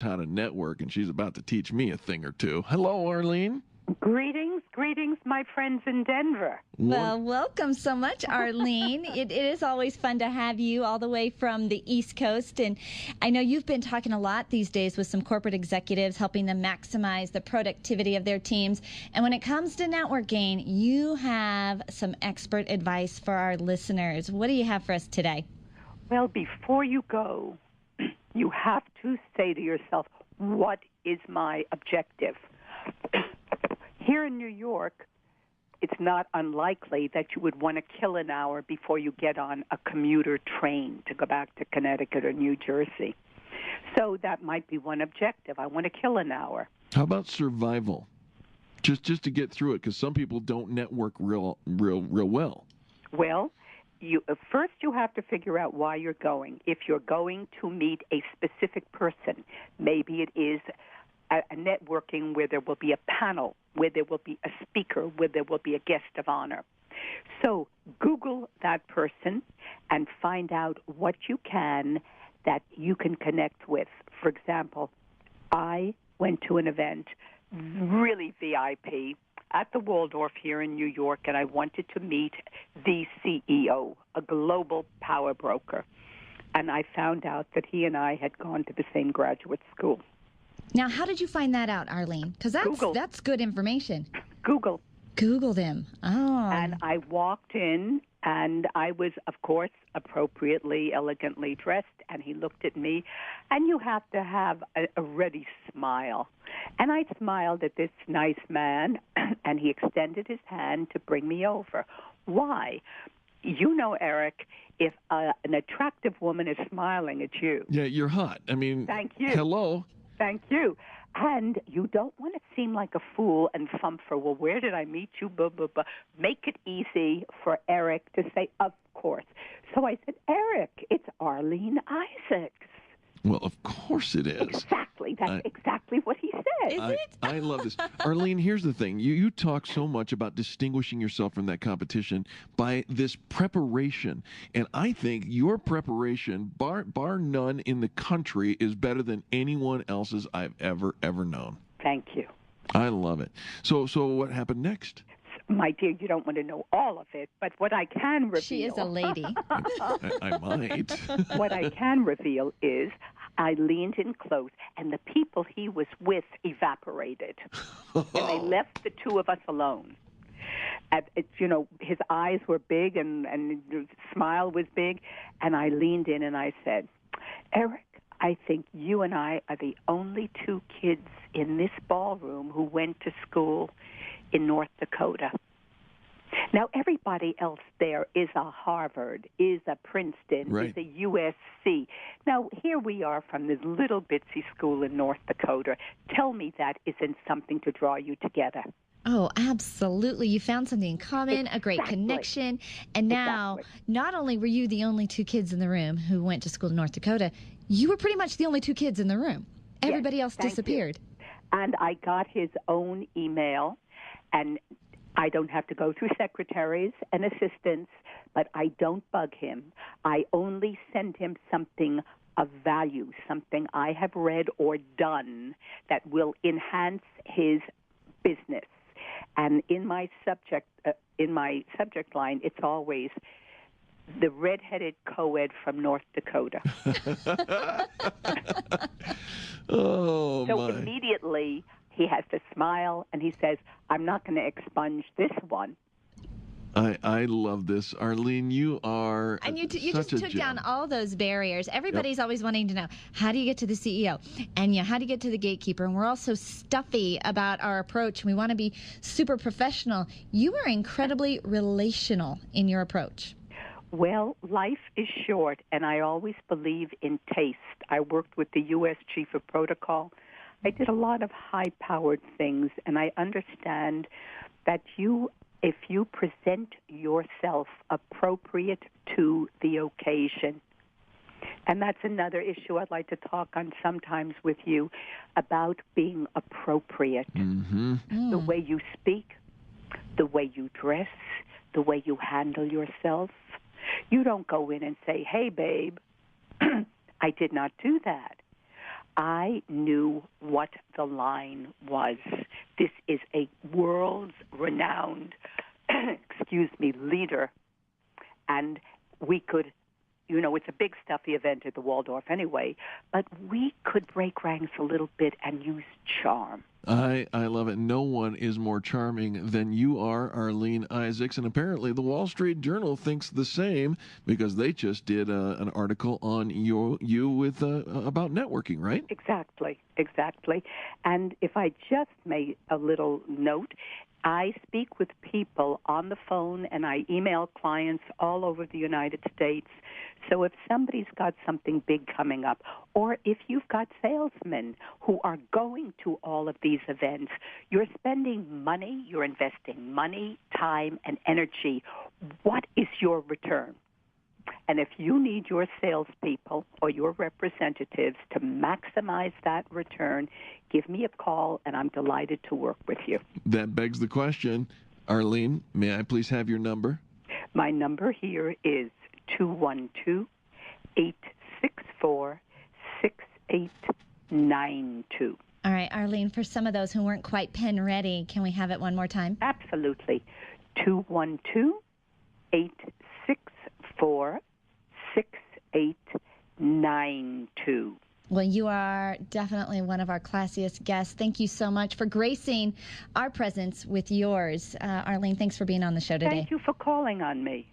how to network, and she's about to teach me a thing or two. Hello, Arlene. Greetings, my friends in Denver. Well, welcome so much, Arlene. It is always fun to have you all the way from the East Coast. And I know you've been talking a lot these days with some corporate executives, helping them maximize the productivity of their teams. And when it comes to networking, you have some expert advice for our listeners. What do you have for us today? Well, before you go, you have to say to yourself, what is my objective? Here in New York, it's not unlikely that you would want to kill an hour before you get on a commuter train to go back to Connecticut or New Jersey. So that might be one objective. I want to kill an hour. How about survival? Just to get through it, because some people don't network real well. Well, first you have to figure out why you're going. If you're going to meet a specific person, maybe it is a networking where there will be a panel, where there will be a speaker, where there will be a guest of honor. So Google that person and find out what you can that you can connect with. For example, I went to an event, really VIP, at the Waldorf here in New York, and I wanted to meet the CEO, a global power broker. And I found out that he and I had gone to the same graduate school. Now, how did you find that out, Arlene? Because that's good information. Google. Googled him. Oh. And I walked in, and I was, of course, appropriately, elegantly dressed, and he looked at me, and you have to have a ready smile. And I smiled at this nice man, and he extended his hand to bring me over. Why? You know, Eric, if an attractive woman is smiling at you. Yeah, you're hot. I mean, thank you. Hello. Thank you. And you don't want to seem like a fool and fumfer, well, where did I meet you? Blah, blah, blah. Make it easy for Eric to say, of course. So I said, Eric, it's Arlene Isaacs. Well, of course it is. Exactly. That's exactly what he said. Is it? I love this. Arlene, here's the thing. You talk so much about distinguishing yourself from that competition by this preparation. And I think your preparation, bar none in the country, is better than anyone else's I've ever known. Thank you. I love it. So what happened next? My dear, you don't want to know all of it, but what I can reveal... She is a lady. I might. What I can reveal is I leaned in close, and the people he was with evaporated. And they left the two of us alone. His eyes were big, and the smile was big, and I leaned in and I said, Eric, I think you and I are the only two kids in this ballroom who went to school in North Dakota. Now, everybody else there is a Harvard, is a Princeton, right, is a USC. Now, here we are from this little bitsy school in North Dakota. Tell me that isn't something to draw you together. Oh, absolutely. You found something in common, a great connection. And now, not only were you the only two kids in the room who went to school in North Dakota, you were pretty much the only two kids in the room. Everybody else disappeared. And I got his own email, and I don't have to go through secretaries and assistants, but I don't bug him. I only send him something of value, something I have read or done that will enhance his business. And in my subject line, it's always the redheaded co-ed from North Dakota. Oh, so my. Immediately he has to smile, and he says, I'm not going to expunge this one. I love this. Arlene, you are And you such just a took gem. down all those barriers. Everybody's always wanting to know, how do you get to the CEO? And how do you get to the gatekeeper? And we're all so stuffy about our approach, and we want to be super professional. You are incredibly relational in your approach. Well, life is short, and I always believe in taste. I worked with the U.S. Chief of Protocol. I did a lot of high-powered things, and I understand that if you present yourself appropriate to the occasion, and that's another issue I'd like to talk on sometimes with you, about being appropriate. Mm-hmm. The way you speak, the way you dress, the way you handle yourself. You don't go in and say, hey, babe, I did not do that. I knew what the line was. This is a world-renowned, leader, and we could, it's a big stuffy event at the Waldorf anyway, but we could break ranks a little bit and use charm. I love it. No one is more charming than you are, Arlene Isaacs, and apparently the Wall Street Journal thinks the same because they just did an article on you with about networking, right? Exactly. And if I just made a little note, I speak with people on the phone and I email clients all over the United States. So if somebody's got something big coming up, or if you've got salesmen who are going to all of these events, you're spending money, you're investing money, time, and energy. What is your return? And if you need your salespeople or your representatives to maximize that return, give me a call, and I'm delighted to work with you. That begs the question, Arlene, may I please have your number? My number here is 212-864-6892. All right, Arlene, for some of those who weren't quite pen ready, can we have it one more time? Absolutely. 212-864-6892. Well, you are definitely one of our classiest guests. Thank you so much for gracing our presence with yours. Arlene, thanks for being on the show today. Thank you for calling on me.